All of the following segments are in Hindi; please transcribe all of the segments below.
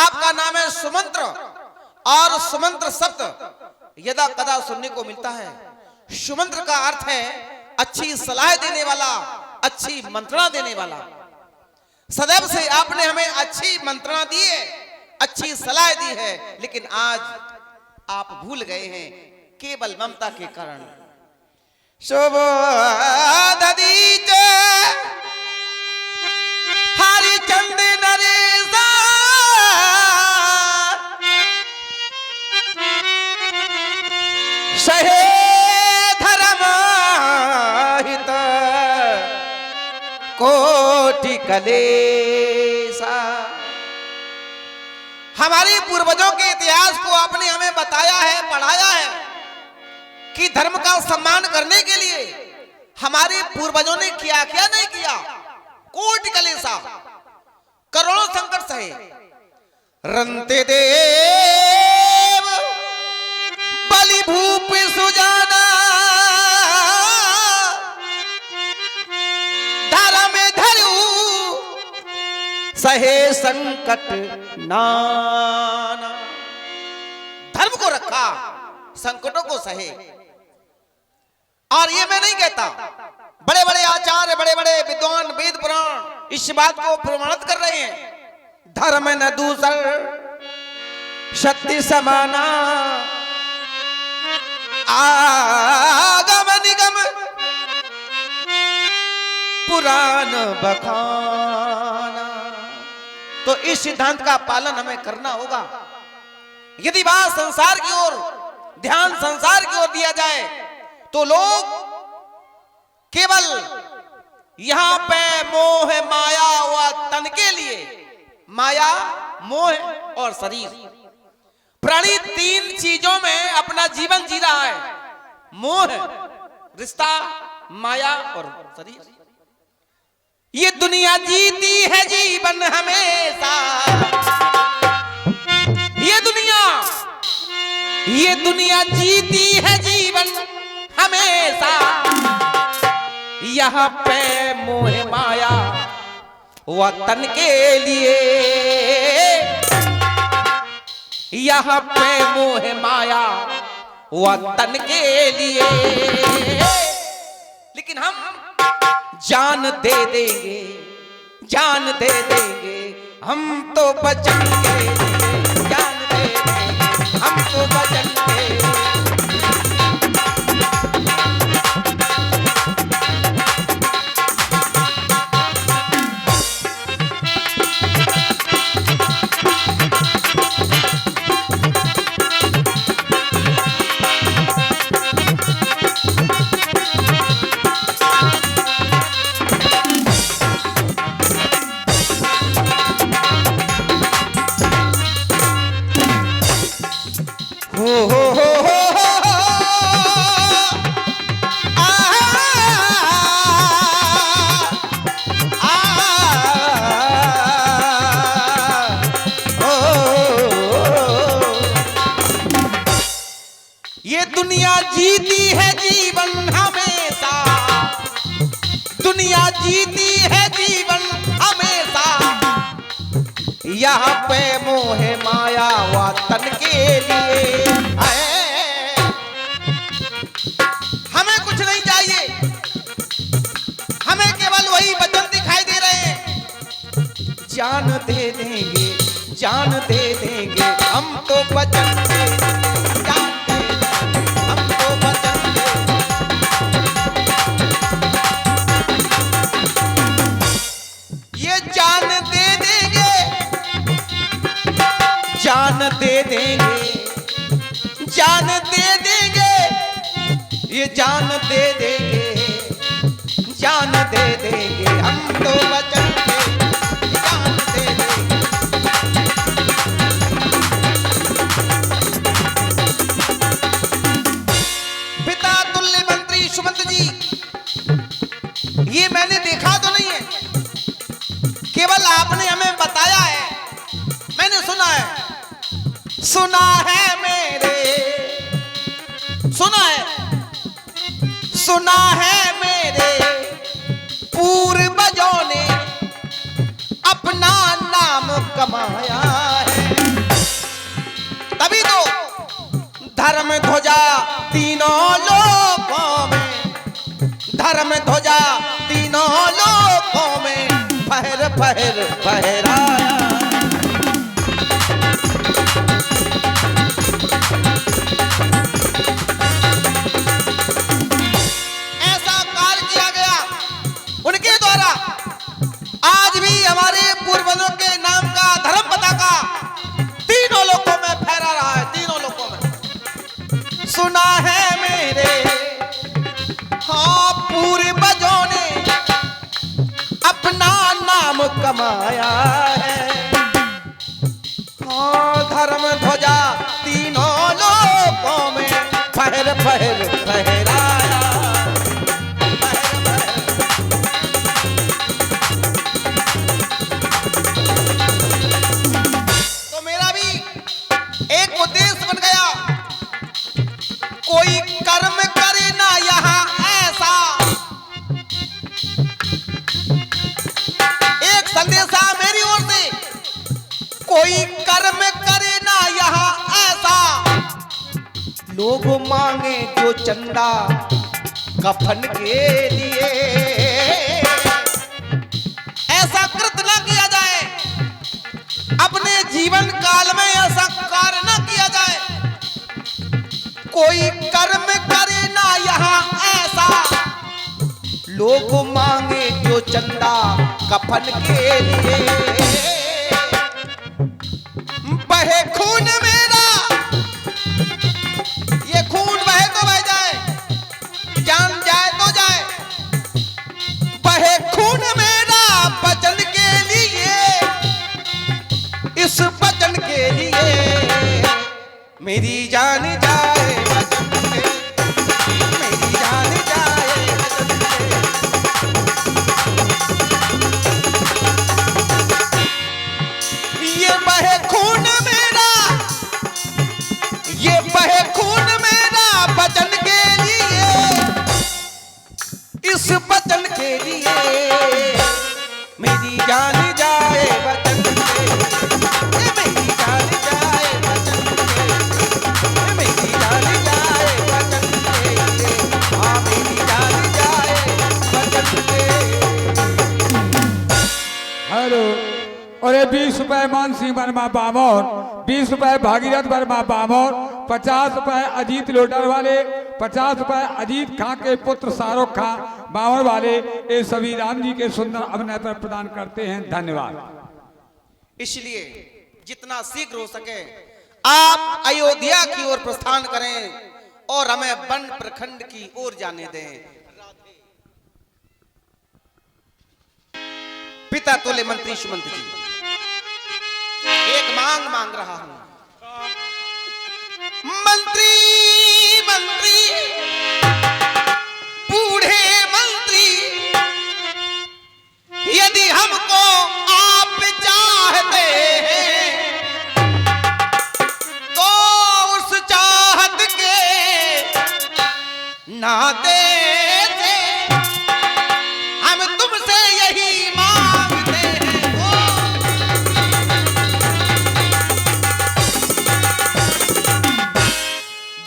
आपका नाम है सुमंत्र, और सुमंत्र शब्द यदा कदा सुनने को मिलता है। सुमंत्र का अर्थ है अच्छी सलाह देने वाला, अच्छी मंत्रणा देने वाला। सदैव से आपने हमें अच्छी मंत्रणा दी है, अच्छी सलाह दी है, लेकिन आज आप भूल गए हैं केवल ममता के कारण। शोभोदीच हरिचंद नरेशा सहे धर्म हित कोटि कलेसा। हमारे पूर्वजों के इतिहास को आपने हमें बताया है, पढ़ाया है कि धर्म का सम्मान करने के लिए हमारे पूर्वजों ने क्या क्या नहीं किया। कोटि कलेसा, करोड़ों संकट सहे। रंते देव बलि भूप सुजाना, धर्म धरु सहे संकट नाना। धर्म को रखा, संकटों को सहे। और ये मैं नहीं कहता, बड़े बड़े आचार्य, बड़े बड़े विद्वान, वेद पुराण इस बात को प्रमाणित कर रहे हैं। धर्म न दूसर सत्य समाना, आगम निगम पुराण बखाना। तो इस सिद्धांत का पालन हमें करना होगा। यदि बात संसार की ओर, ध्यान संसार की ओर दिया जाए तो लोग केवल यहां पे मोह माया व तन के लिए, माया, मोह और शरीर, प्राणी तीन चीजों में अपना जीवन जी रहा है। मोह, रिश्ता, माया और शरीर। ये दुनिया जीती है जीवन हमेशा, ये दुनिया जीती है जीवन हमेशा। यहाँ पे मोह माया वतन के लिए, यहाँ पे मोह माया वतन के लिए। लेकिन हम जान दे देंगे, जान दे देंगे, हम तो बचन के लिए जान दे देंगे, हम तो बचन के। ये दुनिया जीती है जीवन हमेशा, दुनिया जीती है जीवन हमेशा। यहाँ पे मोह माया वतन के लिए। हमें कुछ नहीं चाहिए, हमें केवल वही वचन दिखाई दे रहे हैं। जान दे देंगे, जान दे देंगे, हम तो वचन दे देंगे, जान दे देंगे, हम तो वचन दे देंगे। ये जान दे देंगे, जान दे देंगे, जान दे देंगे, ये जान दे देंगे, जान दे देंगे, हम तो वचन दे देंगे, जान दे देंगे। पिता तुल्य मंत्री सुमंत जी, ये मैंने देखा तो नहीं है, केवल आपने हमें बताया है, मैंने सुना है। सुना है मेरे, सुना है, सुना है मेरे पूर्वजों ने अपना नाम कमाया है। धर्म ध्वजा तीनों लोकों में, धर्म ध्वजा तीनों लोकों में फहर फहर फहराया। ऐसा कार्य किया गया उनके द्वारा। आज भी हमारे पूर्वजों के नाम का धर्म पताका तीनों लोकों में फहरा रहा है, तीनों लोकों में। सुना है मेरे हाँ पूर्वजों ने अपना नाम कमाया है। हाँ धर्म ध्वजा तीनों लोकों में फहर फहर फहराया। तो मेरा भी एक उद्देश्य बन गया, कोई कर्म करे ना यहाँ ऐसा। एक संदेशा मेरी ओर से, कोई कर्म करे ना यहाँ ऐसा। लोग मांगे जो चंदा कफन के लिए, ऐसा कृत ना किया जाए। अपने जीवन काल में ऐसा कार्य ना किया जाए। कोई कर्म करे ना यहाँ ऐसा। लोग मांगे जो चंदा कफन के लिए, बहे खून मेरा, ये खून बहे तो बह जाए, जान जाए तो जाए। बहे खून मेरा वचन के लिए, इस वचन के लिए मेरी जान जाए वचन के, मेरी जान जाए वचन के। ये बहे खून मेरा, ये बहे खून मेरा वचन के लिए, इस वचन के लिए मेरी जान जाए वचन के, मेरी जान जाए वचन के, मेरी जान जाए वचन के, हाँ मेरी जान जाए वचन के। हेलो, अरे 20 रुपए मान सिंह वर्मा बामोर, 20 रुपए भागीरथ वर्मा बामोर, 50 रुपए अजीत लोटर वाले, 50 रुपए अजीत खां के पुत्र शाहरुख खां बामोर वाले, ये सभी राम जी के सुंदर अभिनय पर प्रदान करते हैं। धन्यवाद। इसलिए जितना शीघ्र हो सके आप अयोध्या की ओर प्रस्थान करें और हमें वन प्रखंड की ओर जाने दें। पिता तोले मंत्री सुमंत जी, एक मांग मांग रहा हूं। मंत्री मंत्री बूढ़े मंत्री, यदि हमको आप चाहते हैं तो उस चाहत के नाते से हम तुमसे यही मांगते हैं।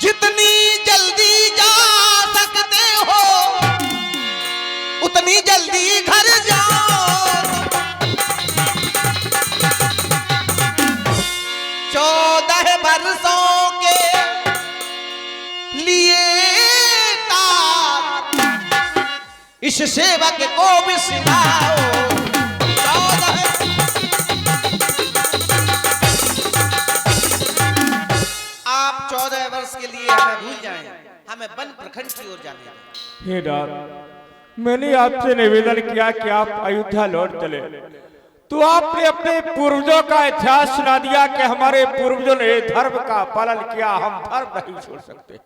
जितनी जल्दी जा सकते हो उतनी जल्दी घर जाओ। 14 वर्षों के लिए इस सेवक को विश्राओ। आप 14 वर्ष के लिए हमें भूल जाएं, हमें वन प्रखंड की ओर जाने दें। हे राम, मैंने आपसे निवेदन किया कि आप अयोध्या लौट चले, तो आपने अपने पूर्वजों का इतिहास सुना दिया कि हमारे पूर्वजों ने धर्म का पालन किया, हम धर्म नहीं छोड़ सकते।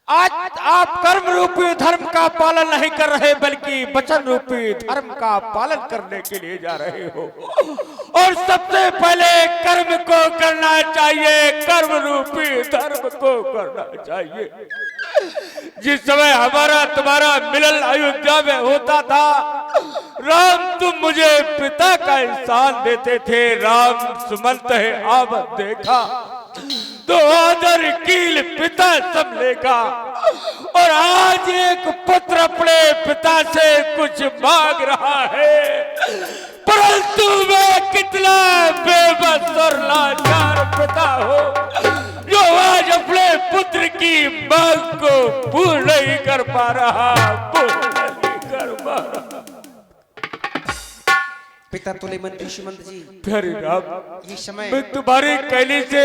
आज आप कर्म रूपी धर्म का पालन नहीं कर रहे बल्कि वचन रूपी धर्म का पालन करने के लिए जा रहे हो। और सबसे पहले कर्म को करना चाहिए, कर्म रूपी धर्म को करना चाहिए। जिस समय हमारा तुम्हारा मिलन अयोध्या में होता था, राम तुम मुझे पिता का इंसान देते थे, राम सुमंत है आवत देखा, तो आदर कील पिता संभलेगा। और आज एक पुत्र अपने पिता से कुछ मांग रहा है, परंतु मैं कितना बेबस और लाचार पिता हो जो आज अपने पुत्र की मांग को पूर्ण नहीं कर पा रहा, पूर्ण नहीं कर पा रहा। पिता तुले मंत्री श्रीमंत जी, प्यारे राम, ये समय मैं तुम्हारे कहने से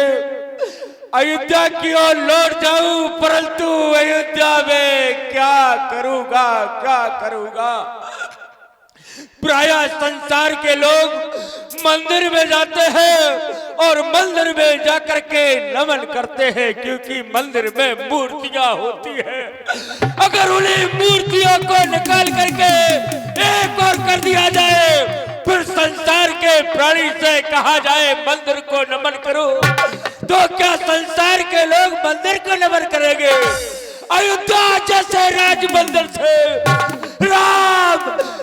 अयोध्या की ओर लौट जाऊं, परंतु अयोध्या में क्या करूंगा, क्या करूंगा। प्राय संसार के लोग मंदिर में जाते हैं और मंदिर में जाकर के नमन करते हैं, क्योंकि मंदिर में मूर्तियां होती हैं। अगर उन्हीं मूर्तियों को निकाल करके एक और कर दिया जाए, फिर संसार के प्राणी से कहा जाए मंदिर को नमन करो, तो क्या संसार के लोग मंदिर को नमन करेंगे? अयोध्या जैसे राज मंदिर से राम,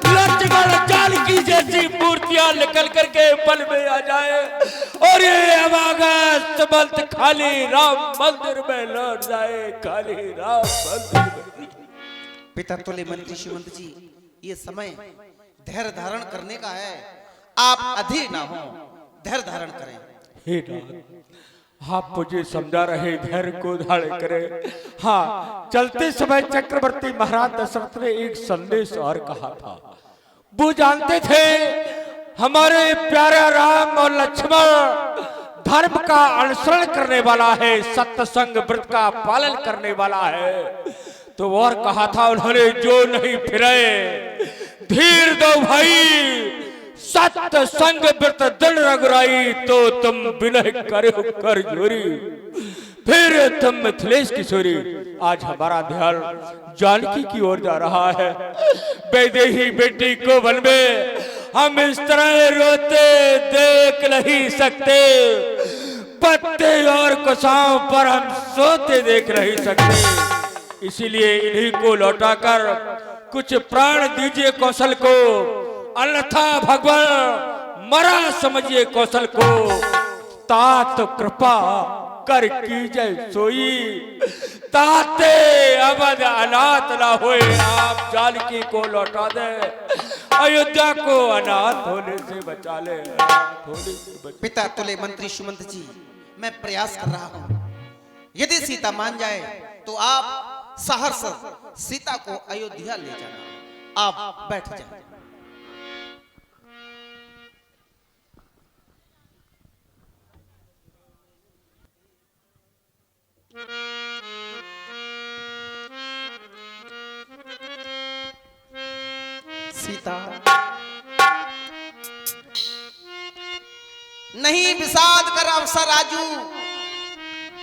लक्ष्मण, जानकी जैसी मूर्तियां निकल करके पल में आ जाए और ये अभागा समस्त खाली राम मंदिर में लौट जाए, खाली राम मंदिर में। पिता तुले मंत्री श्रीमंत जी, ये समय धैर्य धारण करने का है। आप अधीर ना हो, धैर्य धारण करें। हे नाथ, आप मुझे समझा रहे धैर्य को धारण करें। हाँ, चलते समय चक्रवर्ती महाराज दशरथ ने एक संदेश और कहा था। वो जानते थे हमारे प्यारे राम और लक्ष्मण धर्म का अनुसरण करने वाला है, सत्संग व्रत का पालन करने वाला है। तो और कहा था उन्होंने, जो नहीं फिरे धीर दो भाई, सत्य संग व्रत दृढ़ रघुराई, तो तुम विनय करो कर जोरी, फिर तुम मिथिलेश किशोरी। आज हमारा ध्यान जानकी की ओर जा रहा है। वैदेही बेटी को वन में हम इस तरह रोते देख नहीं सकते, पत्ते और कुशाओं पर हम सोते देख नहीं सकते। इसीलिए इन्हीं को लौटाकर कुछ प्राण दीजिए कौशल को, अन्यथा भगवान मरा समझिए कौशल को। तात कृपा कर कीजिए सोई, ताते अवध अनाथ ना होए। आप जानकी को लौटा दे, अयोध्या को अनाथ होने से बचा ले। पिता तुले मंत्री सुमंत जी, मैं प्रयास कर रहा हूँ। यदि सीता मान जाए तो आप सहर्ष सीता को अयोध्या ले जाना। आप बैठ जाए। सीता, नहीं विषाद कर अवसर आजू,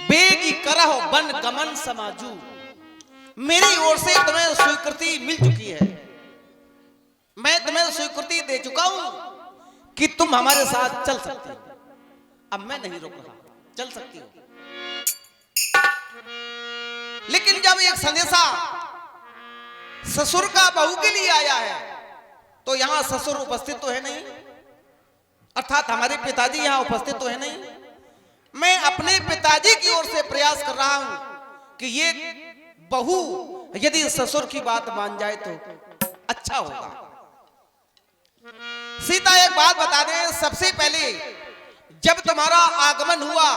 बेगी करहो बन गमन समाजू। मेरी ओर से तुम्हें स्वीकृति मिल चुकी है। मैं तुम्हें स्वीकृति दे चुका हूं कि तुम हमारे साथ चल सकती हो। अब मैं नहीं रोक रहा, चल सकती हो। लेकिन जब एक संदेशा ससुर का बहू के लिए आया है, तो यहां ससुर उपस्थित तो है नहीं, अर्थात हमारे पिताजी यहां उपस्थित तो है नहीं। मैं अपने पिताजी की ओर से प्रयास कर रहा हूं कि ये बहू यदि ससुर की बात मान जाए तो अच्छा होगा। सीता, एक बात बता दें, सबसे पहले जब तुम्हारा आगमन हुआ,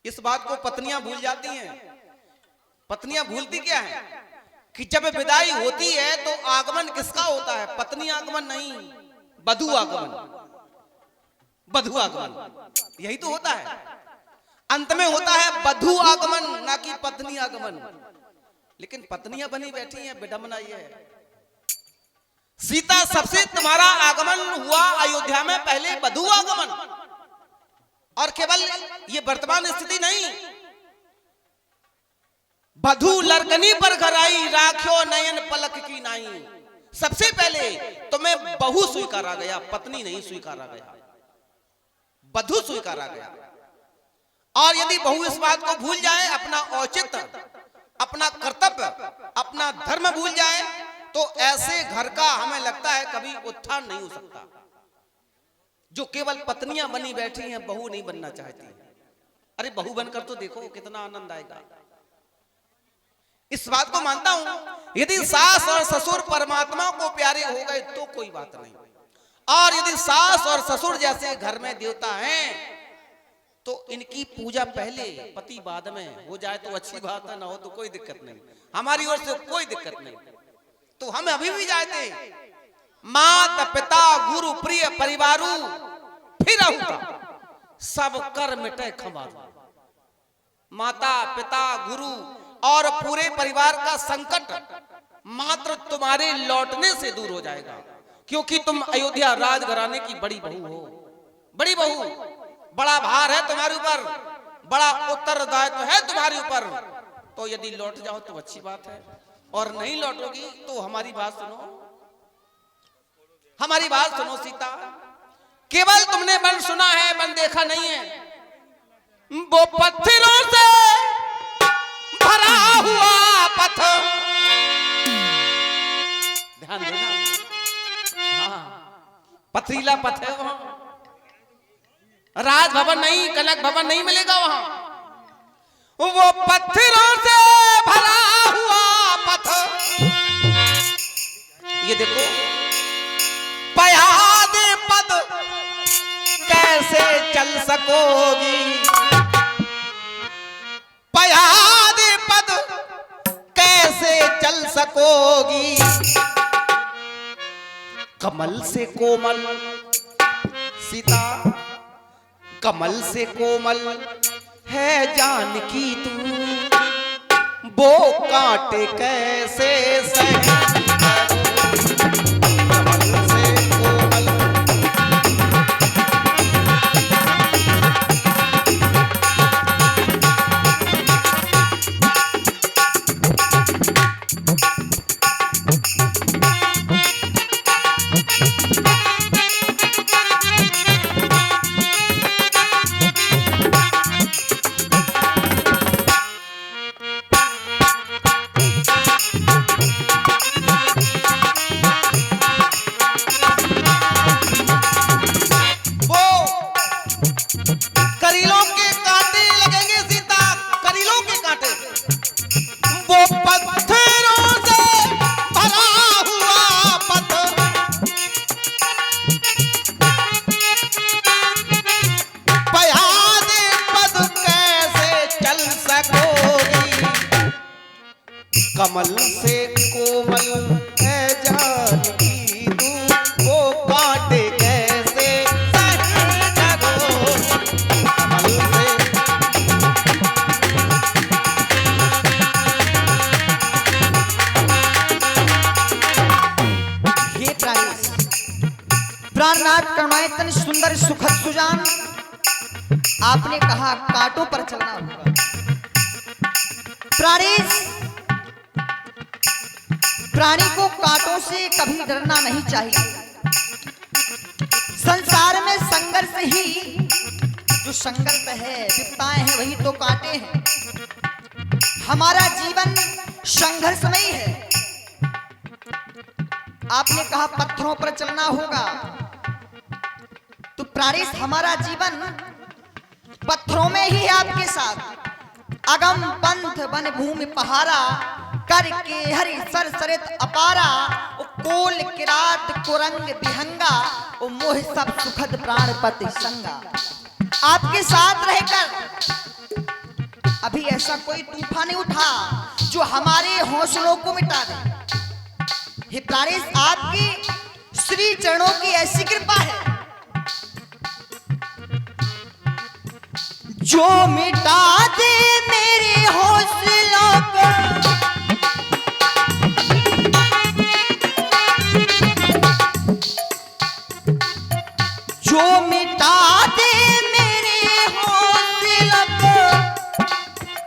इस बात को पत्नियां भूल जाती हैं। पत्नियां भूलती क्या है कि जब विदाई होती है तो आगमन किसका होता है? पत्नी आगमन नहीं, वधू आगमन, वधू आगमन यही तो होता है। अंत में होता है वधू आगमन, ना कि पत्नी आगमन। लेकिन पत्नियां बनी बैठी हैं, विडंबना ये है। सीता, सबसे तुम्हारा आगमन हुआ अयोध्या में पहले वधू आगमन, और केवल ये वर्तमान स्थिति नहीं, वधू लरकनी पर घर आई, राख्यो नयन पलक की नाई। सबसे पहले तुम्हें बहू स्वीकारा गया, पत्नी नहीं स्वीकारा गया, वधू स्वीकारा गया। और यदि बहू इस बात को भूल जाए, अपना औचित्य, अपना कर्तव्य, अपना धर्म भूल जाए, तो ऐसे घर का हमें लगता है कभी उत्थान नहीं हो सकता। जो केवल पत्नियां बनी बैठी हैं, बहू नहीं बनना चाहती। अरे बहू बनकर तो देखो कितना आनंद आएगा। इस बात को मानता हूं, यदि सास और ससुर परमात्मा को प्यारे हो गए तो कोई बात नहीं, और यदि सास और ससुर जैसे घर में देवता हैं तो इनकी पूजा पहले पति बाद में हो जाए तो अच्छी बात है, ना हो तो कोई दिक्कत नहीं, हमारी ओर से कोई दिक्कत नहीं। तो हम अभी भी जाते माता पिता गुरु प्रिय परिवारू फिर सब कर मिटे खबारू। माता पिता गुरु और पूरे परिवार का संकट मात्र तुम्हारे लौटने से दूर हो जाएगा, क्योंकि तुम अयोध्या राजघराने की बड़ी बहू हो, बड़ी बहू। बड़ा भार है तुम्हारे ऊपर, बड़ा उत्तरदायित्व है तुम्हारे ऊपर। तो यदि लौट जाओ तो अच्छी बात है, और नहीं लौटोगी तो हमारी बात सुनो, हमारी बात सुनो सीता। केवल तुमने वन सुना है, वन देखा नहीं है। वो पत्थरों से भरा हुआ पथ, ध्यान देना, हाँ पथरीला पथ है वहां, राज भवन नहीं, कनक भवन नहीं मिलेगा वहां। वो पत्थरों से भरा हुआ पथ, ये देखो पयाद पद कैसे चल सकोगी, पयाद पद कैसे चल सकोगी। कमल से कोमल सीता, कमल से कोमल है जानकी तू, वो कांटे कैसे सहन करो। कमल से कोमल कमल से कोमल है जानकी तू, वो कांटे कैसे सहन करो। कमल से हे प्राणनाथ करुणाए तन सुंदर सुखद सुजान, आपने कहा कांटों पर चलना होगा। प्राणी को कांटों से कभी डरना नहीं चाहिए। संसार में संघर्ष ही जो संघर्ष है, विपदाएं हैं, वही तो कांटे हैं। हमारा जीवन संघर्षमयी है। आपने कहा पत्थरों पर चलना होगा, तो प्राणी हमारा जीवन पत्थरों में ही है आपके साथ। अगम पंथ वन भूमि पहारा, करके हरि सर सरित अपारा। ओ कोल किरात कुरंग विहंगा, ओ मोह सब सुखद प्राणपति संगा। आपके साथ रहकर अभी ऐसा कोई तूफान नहीं उठा जो हमारे हौसलों को मिटा दे। हे प्राणेश, आपकी श्री चरणों की ऐसी कृपा है जो मिटा दे मेरे हौसलों को। जो मिटा दे मेरे हौसलों को,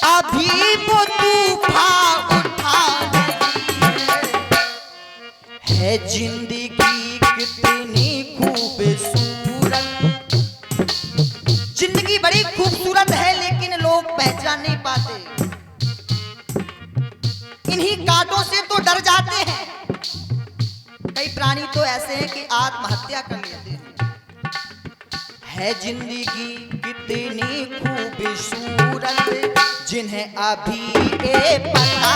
अभी वो तूफान उठा है। जिंदगी कितनी खूबसूरत, जिंदगी बड़ी खूबसूरत है, लेकिन लोग पहचान नहीं पाते। इन्हीं कांटों से तो डर जाते हैं। कई प्राणी तो ऐसे हैं कि आत्महत्या कर लेते हैं। है जिंदगी कितनी खूबसूरत जिन्हें अभी ये पता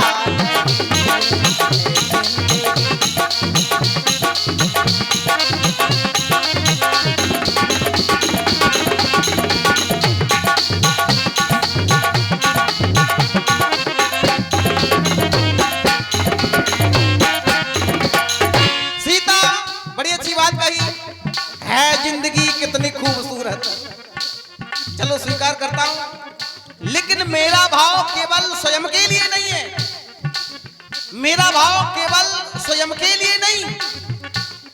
सीता बड़ी अच्छी बात कही है, जिंदगी कितनी खूबसूरत। चलो स्वीकार करता हूं, लेकिन मेरा भाव केवल स्वयं के लिए नहीं है। मेरा भाव केवल स्वयं के लिए नहीं,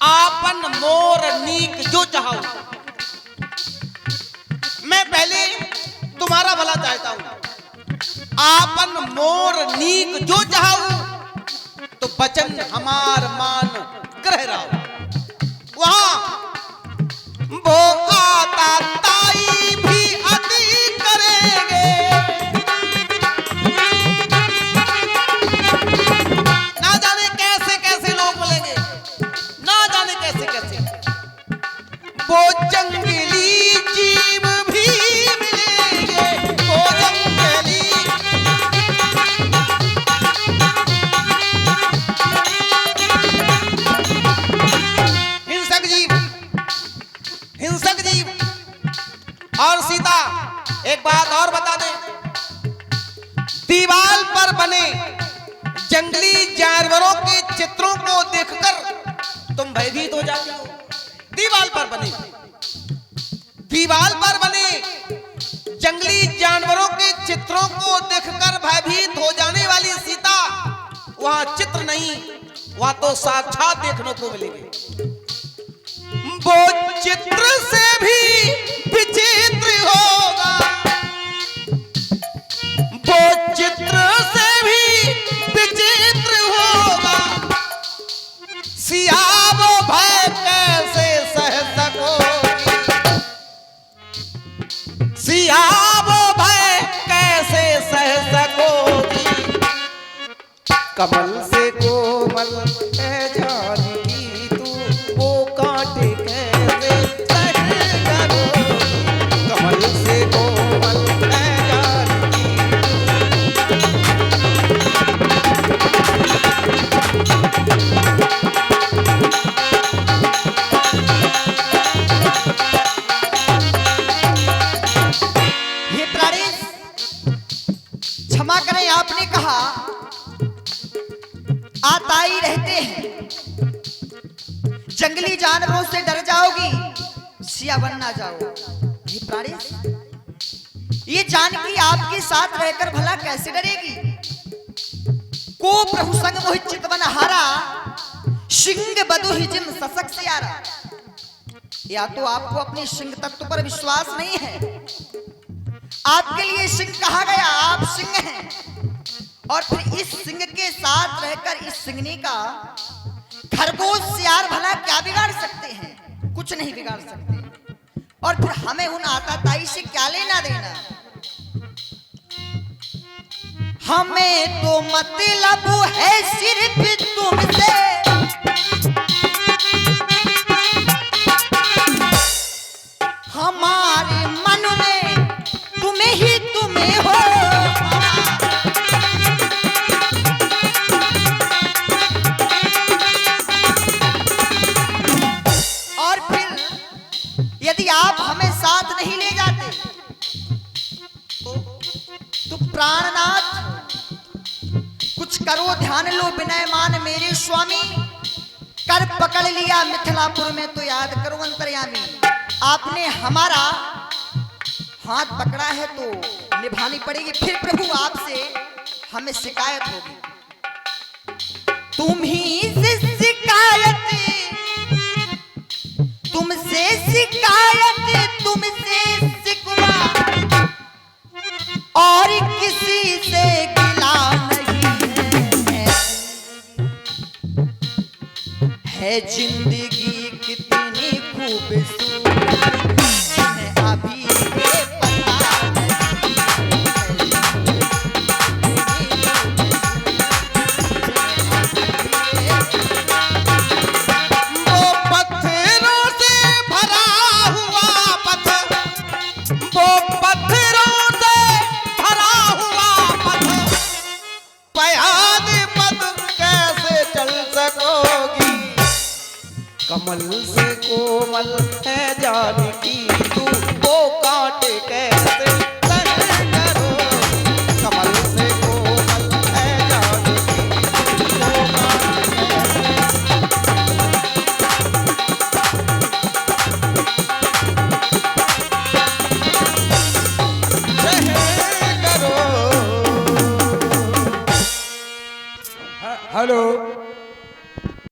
आपन मोर नीक जो चाहो। मैं पहले तुम्हारा भला चाहता हूं। आपन मोर नीक जो चाहो, तो बचन हमार मान ग्रह रहा। वहां वो आता ताई भी अति करेंगे, ना जाने कैसे कैसे लोग बोलेंगे, ना जाने कैसे कैसे। वो जंगली जीव भी मिलेंगे, वो जंगली हिंसक जीव। और सीता एक बात और बता दे, दीवार पर बने जंगली जानवरों के चित्रों को देखकर तुम भयभीत हो जाती हो। दीवार पर बने जंगली जानवरों के चित्रों को देखकर भयभीत हो जाने वाली सीता, वहां चित्र नहीं, वहां तो साक्षात देखने को मिलेंगे। वो चित्र से भी विचित्र होगा, वो चित्र से भी विचित्र होगा। सिया वो भय कैसे सह सकोगी, सिया वो भय कैसे सह सकोगी। कमल से कोमल है जानकी तू, वो कांटे कैसे सह करोगी। कमल से कोमल है जानकी हे प्राणेश, क्षमा करें, आपने कहा आताई रहते हैं, जंगली जानवरों से डर जाओगी, सिया बन ना जाओ। हे प्राणेश, ये जानकी आपके साथ रहकर भला कैसे डरेगी। को प्रभु संग मोहित चितवन हारा, सिंह बधु ही जिन ससक से आरा। या तो आपको अपने सिंह तत्व पर विश्वास नहीं है, आपके लिए सिंह कहा गया, आप सिंह हैं, और फिर इस सिंह के साथ रहकर इस सिंहनी का खरगोश सियार भला क्या बिगाड़ सकते हैं, कुछ नहीं बिगाड़ सकते। और फिर हमें उन आताताई से क्या लेना देना। हमें तो मतलब है सिर्फ तुमसे, हमारे मन में तुम्हें ही तुम्हें हो। और फिर यदि आप हमें साथ नहीं ले जाते तो प्राणनाथ कुछ करो, ध्यान लो विनय मान मेरे स्वामी। कर पकड़ लिया मिथिलापुर में तो याद करो अंतर्यामी। आपने हमारा हाथ पकड़ा है तो निभानी पड़ेगी, फिर प्रभु आपसे हमें शिकायत होगी। तुम ही से शिकायत, तुमसे शिकायत, तुमसे शिकवा, और किसी से गिला नहीं है जिंदगी कितनी खूबसूरत जिन्हें अभी ये पता वो पत्थरों से भरा हुआ पत्थर कमल से कोमल है जानकी तू, वो काटे कैसे